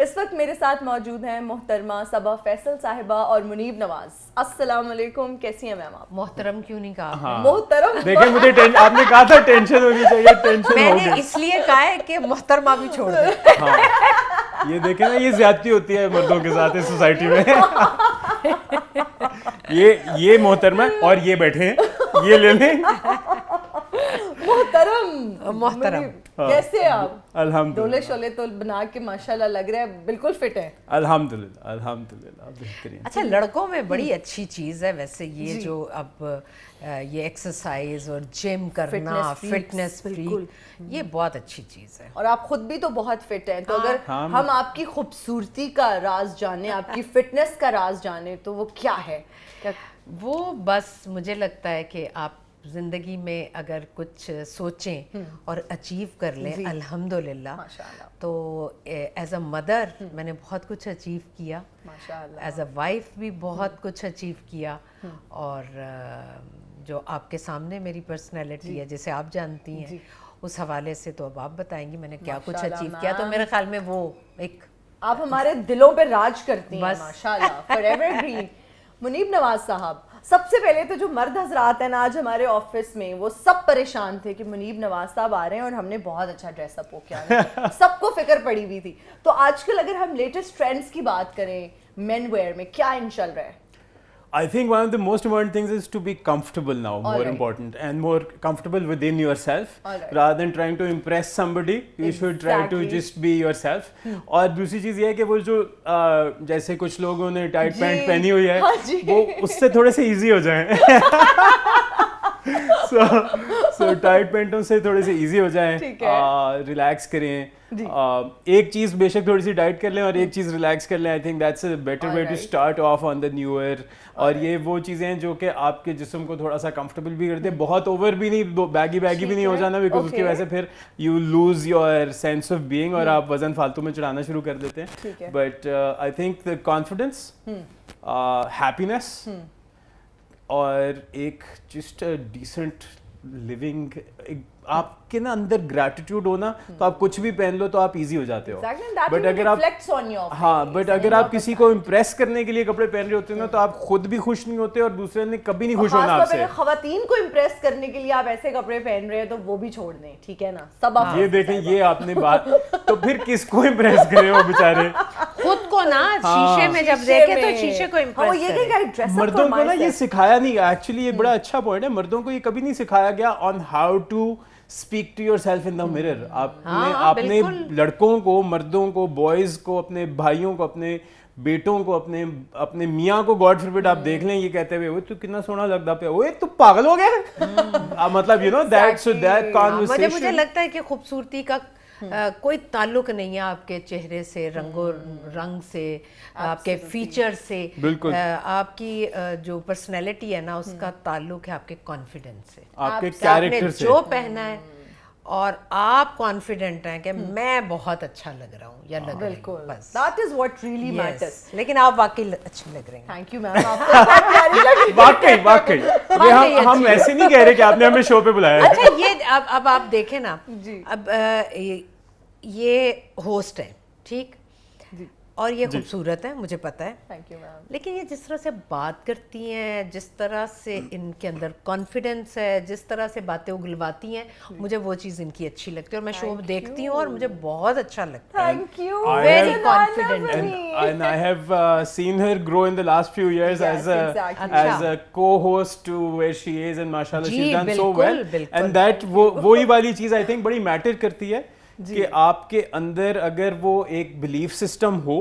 اس وقت میرے ساتھ موجود ہیں محترمہ صبا فیصل صاحبہ اور منیب نواز. السلام علیکم, کیسی ہیں میم آپ؟ محترم کیوں نہیں کہا؟ محترم دیکھیں مجھے آپ نے کہا تھا ٹینشن ہونی چاہیے, ٹینشن میں ہو نے گئی. اس لیے کہا ہے کہ محترمہ بھی چھوڑ دیں. ہاں یہ دیکھیں نا, یہ زیادتی ہوتی ہے مردوں کے ساتھ اس سوسائٹی میں. یہ محترمہ اور یہ بیٹھے ہیں, یہ لے لیں. محترم کیسے ہیں آپ؟ الحمد ڈولے شولے تو بنا کے ماشاءاللہ لگ رہا ہے بالکل فٹ ہے. الحمدللہ الحمدللہ بہترین. اچھا, لڑکوں میں بڑی اچھی چیز ہے ویسے یہ جو اب یہ ایکسرسائز اور جم کرنا, فٹنس فریک, یہ بہت اچھی چیز ہے. اور آپ خود بھی تو بہت فٹ ہیں, تو اگر ہم آپ کی خوبصورتی کا راز جانیں, آپ کی فٹنس کا راز جانیں, تو وہ کیا ہے؟ وہ بس مجھے لگتا ہے کہ آپ زندگی میں اگر کچھ سوچیں اور اچیو کر لیں الحمدللہ, تو ایز اے مدر میں نے بہت کچھ اچیو کیا, ایز اے وائف بھی بہت کچھ اچیو کیا, اور جو آپ کے سامنے میری پرسنالٹی ہے جسے آپ جانتی ہیں, اس حوالے سے تو اب آپ بتائیں گی میں نے کیا کچھ اچیو کیا. تو میرے خیال میں وہ ایک آپ ہمارے دلوں پہ راج کرتی ہیں ماشاءاللہ, فار ایور گرین. منیب نواز صاحب, سب سے پہلے تو جو مرد حضرات ہیں نا آج ہمارے آفس میں, وہ سب پریشان تھے کہ منیب نواز صاحب آ رہے ہیں اور ہم نے بہت اچھا ڈریس اپ ہو کے آنا ہے. سب کو فکر پڑی ہوئی تھی. تو آج کل اگر ہم لیٹسٹ ٹرینڈز کی بات کریں مین ویئر میں, کیا ان چل رہا ہے؟ I think one of the most important things is to be comfortable now, more important, and more comfortable within yourself. Rather than trying to impress somebody, you should try to just be yourself. اور دوسری چیز یہ ہے کہ وہ جو جیسے کچھ لوگوں نے ٹائٹ پینٹ پہنی ہوئی ہے, وہ اس سے تھوڑے سے ایزی ہو جائیں. سو ٹائٹ پینٹوں سے تھوڑے سے ایزی ہو جائیں, ریلیکس کریں. ایک چیز بے شک تھوڑی سی ڈائٹ کر لیں اور ایک چیز ریلیکس کر لیں. I think that's a better way to start off on the new year. اور یہ وہ چیزیں ہیں جو کہ آپ کے جسم کو تھوڑا سا کمفرٹیبل بھی کر دے, بہت اوور بھی نہیں, بیگی بھی نہیں ہو جانا, بیکاز اس کی وجہ سے پھر you lose your sense of being اور آپ وزن فالتو میں چڑھانا شروع کر دیتے ہیں. But I think the confidence, happiness, اور ایک جسٹ ڈیسنٹ لیونگ, آپ کے نا اندر گریٹیٹیوڈ ہونا, تو آپ کچھ بھی پہن لو تو آپ ایزی ہو جاتے ہو. بٹ اگر آپ اگر آپ کسی کو امپریس کرنے کے لیے کپڑے پہن رہے ہوتے ہیں نا, تو آپ خود بھی خوش نہیں ہوتے اور دوسرے نے کبھی نہیں خوش ہونا آپ سے. خواتین کو امپریس کرنے کے لیے آپ ایسے کپڑے پہن رہے ہیں تو وہ بھی چھوڑ دیں, ٹھیک ہے نا. سب آپ یہ دیکھیں, یہ آپ نے بات, تو پھر کس کو امپریس کریں وہ بیچارے خود کو نا شیشے میں جب دیکھیں تو شیشے کو امپریس کریں. مردوں کو نا یہ سکھایا نہیں گیا. ایکچولی یہ بڑا اچھا پوائنٹ ہے, مردوں کو یہ کبھی نہیں سکھایا گیا on how to speak to yourself in the mirror. آپ نے لڑکوں کو, مردوں کو, بوائز کو, اپنے بھائیوں کو, اپنے بیٹوں کو, اپنے میاں کو, گاڈ فوربڈ آپ دیکھ لیں یہ کہتے ہوئے تو کتنا سونا لگتا پہ, اوے تو پاگل ہو گیا. مطلب you know that, so that conversation. مجھے لگتا ہے کہ خوبصورتی کا کوئی تعلق نہیں ہے آپ کے چہرے سے, رنگ سے, آپ کے فیچر سے. آپ کی جو پرسنالٹی ہے نا اس کا تعلق ہے آپ کے کانفیڈنس سے, آپ کے کیریکٹر سے. جو پہنا ہے اور آپ کانفیڈنٹ ہیں کہ میں بہت اچھا لگ رہا ہوں یا لگ رہی ہوں, بس that is what really matters. لیکن آپ واقعی اچھے لگ رہے ہیں. تھینک یو میم, آپ کو بہت پیاری لگی. واقعی ہم ایسے نہیں کہہ رہے کہ آپ نے ہمیں شو پہ بلایا. اچھا یہ اب آپ دیکھیں نا, اب یہ ہوسٹ ہے ٹھیک, اور یہ خوبصورت ہے مجھے پتا ہے, لیکن یہ جس طرح سے بات کرتی ہیں, جس طرح سے ان کے اندر کانفیڈنس ہے, جس طرح سے باتیں اگلواتی ہیں, مجھے وہ چیز ان کی اچھی لگتی ہے اور میں شو دیکھتی ہوں اور مجھے بہت اچھا لگتا ہے. Thank you. Very confident. And I have seen her grow in the last few years as a co-host to where she is, and mashallah she's done so well. And that وہی والی چیز I think بڑی metre کرتی ہے کہ آپ کے اندر اگر وہ ایک بلیف سسٹم ہو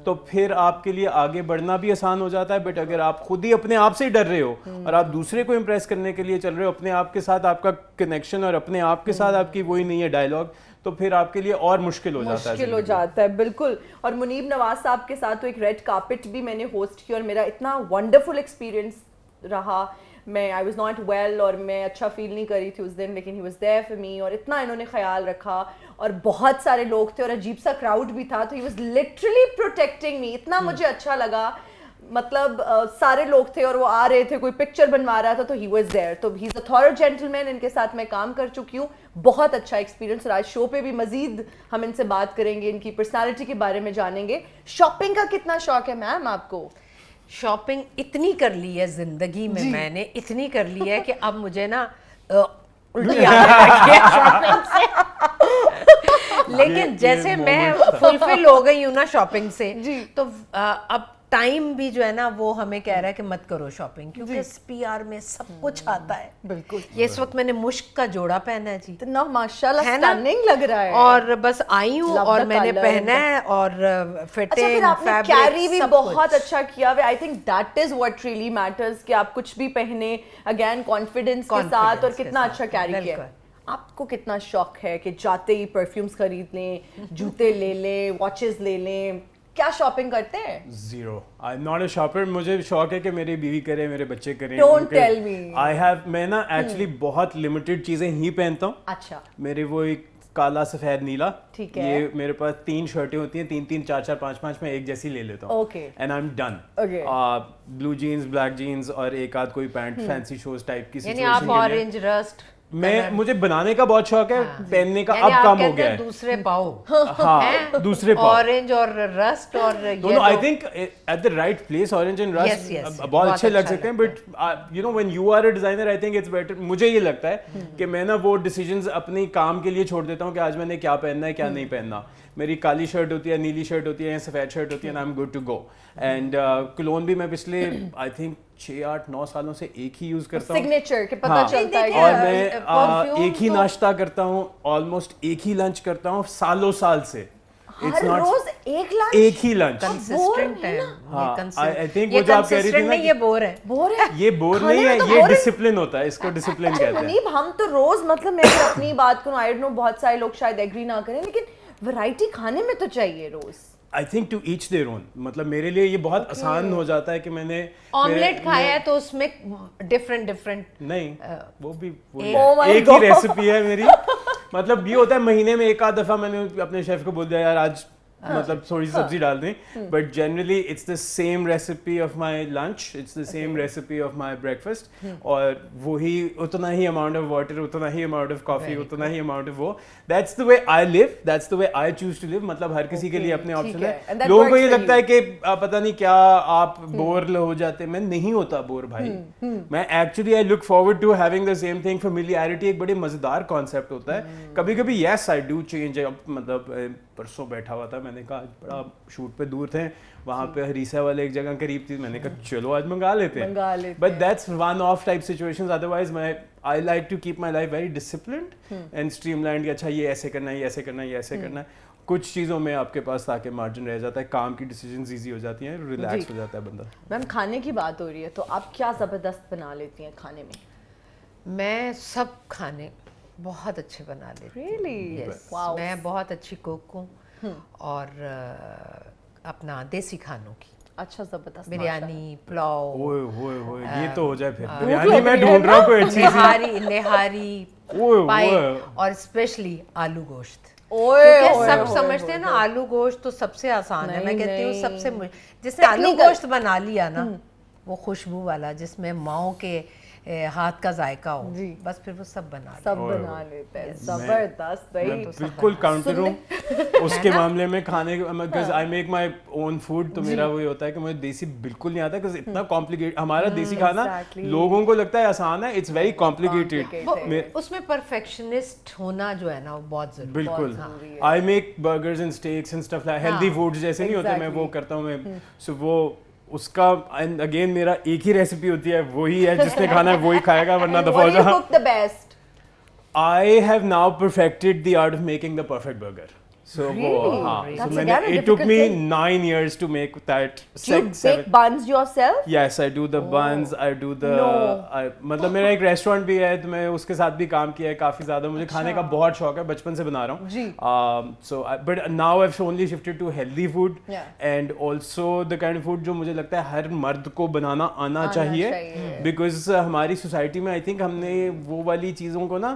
تو پھر آپ کے لیے آگے بڑھنا بھی آسان ہو جاتا ہے. بٹ اگر آپ خود ہی اپنے آپ سے ڈر رہے ہو اور آپ دوسرے کو امپریس کرنے کے لیے چل رہے ہو, اپنے آپ کے ساتھ آپ کا کنیکشن اور اپنے آپ کے ساتھ آپ کی وہی نہیں ہے ڈائلاگ, تو پھر آپ کے لیے اور مشکل ہو جاتا ہے. بالکل. اور منیب نواز صاحب کے ساتھ تو ایک ریڈ کارپٹ بھی میں نے ہوسٹ کیا اور میرا اتنا ونڈرفل ایکسپیرینس رہا. میں آئی واز ناٹ ویل اور میں اچھا فیل نہیں کری تھی اس دن, لیکن he was there for me, اور اتنا انہوں نے خیال رکھا اور بہت سارے لوگ تھے اور عجیب سا کراؤڈ بھی تھا, تو ہی واز لٹرلی پروٹیکٹنگ می. اتنا مجھے اچھا لگا. مطلب سارے لوگ تھے اور وہ آ رہے تھے, کوئی پکچر بنوا رہا تھا تو ہی واز دیئر. تو ہی از اے تھورو جینٹلمین, ان کے ساتھ میں کام کر چکی ہوں, بہت اچھا ایکسپیرینس. اور آج شو پہ بھی مزید ہم ان سے بات کریں گے, ان کی پرسنالٹی کے بارے میں جانیں گے. شاپنگ کا کتنا شوق ہے میم آپ کو؟ شاپنگ اتنی کر لی ہے زندگی میں نے اتنی کر لی ہے کہ اب مجھے نا الٹی آنے لگی ہے شاپنگ سے. لیکن جیسے میں فلفل ہو گئی ہوں نا شاپنگ سے, تو اب ٹائم بھی جو ہے نا وہ ہمیں کہہ رہا ہے کہ مت کرو شاپنگ, کیونکہ پی آر میں سب کچھ آتا ہے. بالکل. یہ اس وقت میں نے مشک کا جوڑا پہنا ہے جی, اتنا ماشاءاللہ اسٹننگ لگ رہا ہے, اور بس آئی ہوں اور میں نے پہنا ہے اور فٹنگ آپ نے کیری بھی بہت اچھا کیا ہوا. I think that is what really matters, کہ آپ کچھ بھی پہنے اگین کانفیڈنس کے ساتھ, اور کتنا اچھا کیری کیا. آپ کو کتنا شوق ہے کہ جاتے ہی پرفیومز خرید لیں, جوتے لے لیں, واچز لے لیں, کیا شاپنگ کرتے ہیں؟ Zero. I am not a shopper. مجھے شوق ہے کہ میری بیوی کرے, میرے بچے کریں. Don't tell me. میں نا ایکچولی بہت لمیٹڈ چیزیں ہی پہنتا ہوں. اچھا. میرے وہ ایک کالا سفید نیلا, ٹھیک ہے, یہ میرے پاس 3 شرٹیں ہوتی ہیں, 3 4 4 5 5 میں ایک جیسی لے لیتا ہوں. Okay. And I am done. Blue jeans, black jeans اور ایک آدھ کوئی پینٹ فینسی شوز ٹائپ کی سچویشن. یعنی آپ اورنج رسٹ. مجھے بنانے کا بہت شوق ہے, پہننے کا اب کم ہو گیا ہے. دوسرے پاؤ, ہاں دوسرے پاؤ, اورنج اور رسٹ اور دونوں. I think at the right place orange and rust بہت اچھے لگ سکتے ہیں, but you know when you are a designer I think it's better. مجھے یہ لگتا ہے کہ میں نا وہ ڈیسیجنز اپنی کام کے لیے چھوڑ دیتا ہوں کہ آج میں نے کیا پہننا ہے کیا نہیں پہننا. میری کالی شرٹ ہوتی ہے, نیلی شرٹ ہوتی ہے یا سفید شرٹ ہوتی ہے, and I am good to go. And cologne بھی میں پچھلے آئی تھنک 6 8 9 سالوں سے ایک ہی یوز کرتا ہوں, سگنیچر کے پتہ چلتا ہے. اور میں ایک ہی ناشتہ کرتا ہوں, آلموسٹ ایک ہی لنچ کرتا ہوں سالوں سال سے. ہر روز ایک ہی لنچ کنسسٹنٹ ہے. آئی تھنک وہ جو آپ کہہ رہی تھی نا, یہ بور ہے. یہ بور نہیں ہے, یہ ڈسپلن ہوتا ہے, اس کو ڈسپلن کہتے ہیں. منیب ہم تو روز, مطلب میں اپنی بات کروں, آئی ڈونٹ نو بہت سارے لوگ شاید ایگری نہ کریں, لیکن ورائٹی کھانے میں تو چاہیے روز. I think to each their own. مطلب میرے لیے یہ بہت آسان ہو جاتا ہے کہ میں نے آملیٹ کھایا ہے تو اس میں ڈفرینٹ نہیں, وہ بھی ایک ہی ریسیپی ہے میری. مطلب یہ ہوتا ہے مہینے میں ایک آدھ دفعہ میں نے اپنے شیف کو بول دیا یار آج مطلب تھوڑی سی سبزی ڈال دیں, but generally it's the same recipe of my lunch, it's the same recipe of my breakfast, اور وہی اتنا ہی اماؤنٹ آف واٹر, اتنا ہی اماؤنٹ آف کافی, اتنا ہی اماؤنٹ آف وہ. That's the way I live, that's the way I choose to live. مطلب ہر کسی کے لیے اپنے آپشن ہے. لوگوں کو یہ لگتا ہے کہ پتہ نہیں کیا آپ بور ہو جاتے. میں نہیں ہوتا بور بھائی. میں actually I look forward to having the same thing. Familiarity ایک بڑے مزیدار کانسیپٹ ہوتا ہے. کبھی کبھی یس آئی ڈو چینج. مطلب پرسوں بیٹھا ہوا تھا, میں نے کہا بڑا شوٹ پہ دور تھے, وہاں پہ ہریسہ والے ایک جگہ قریب تھی, میں نے کہا چلو آج منگا لیتے ہیں. But that's one of type situations. Otherwise میں I like to keep my life very disciplined and streamlined. اچھا یہ ایسے کرنا ہے, یہ ایسے کرنا ہے, یہ ایسے کرنا ہے. کچھ چیزوں میں آپ کے پاس تاکہ مارجن رہ جاتا ہے, کام کی ڈیسیجنز ایزی ہو جاتی ہیں, ریلیکس ہو جاتا ہے بندہ. میم کھانے کی بات ہو رہی ہے تو آپ کیا زبردست بنا لیتی ہیں کھانے میں؟ میں سب کھانے بہت اچھے بنا لیتی ہوں. میں بہت اچھی کوک ہوں, اور اپنا دیسی کھانوں کی. اچھا زبردست. بریانی, پلاؤ, یہ تو ہو جائے پھر. بریانی میں ڈھونڈ رہا ہوں کوئی اچھی نہاری, پائی, اور اسپیشلی آلو گوشت. کیونکہ سب سمجھتے ہیں نا آلو گوشت تو سب سے آسان ہے. میں کہتی ہوں سب سے, جس نے آلو گوشت بنا لیا نا, وہ خوشبو والا جس میں ماؤں کے ہاتھ کا ذائقہ ہو, بس پھر وہ سب بنا لیتے ہیں. زبردست بھائی. بالکل کاؤنٹر ہوں اس کے معاملے میں کھانے, because I make my own food. تو میرا وہی ہوتا ہے کہ مجھے دیسی بالکل نہیں آتا, بیکاز اتنا کمپلیکیٹ. ہمارا دیسی کھانا لوگوں کو لگتا ہے آسان ہے, اٹس ویری کمپلیکیٹڈ. اس میں پرفیکشنسٹ ہونا جو ہے نا وہ بہت ضروری. بالکل. I make burgers and steaks and stuff like healthy food جیسے نہیں ہوتے, میں وہ کرتا ہوں. میں سو وہ اس کا اگین میرا ایک ہی ریسیپی ہوتی ہے, وہی ہے جس نے کھانا ہے وہی کھائے گا, ورنہ دفعہ ہو جا. I have now perfected the art of making the perfect burger. So it took me 9 years to make that. Do you bake buns yourself? Yes, I do the buns. I do the. مطلب میرا ایک restaurant بھی ہے, تو میں اس کے ساتھ بھی کام کیا ہے کافی زیادہ. مجھے کھانے کا بہت شوق ہے, بچپن سے بنا رہا ہوں. So but now I've only shifted to healthy food and also the kind of food جو مجھے لگتا ہے ہر مرد کو بنانا آنا چاہیے, because ہماری سوسائٹی میں I think ہم نے وہ والی چیزوں کو نا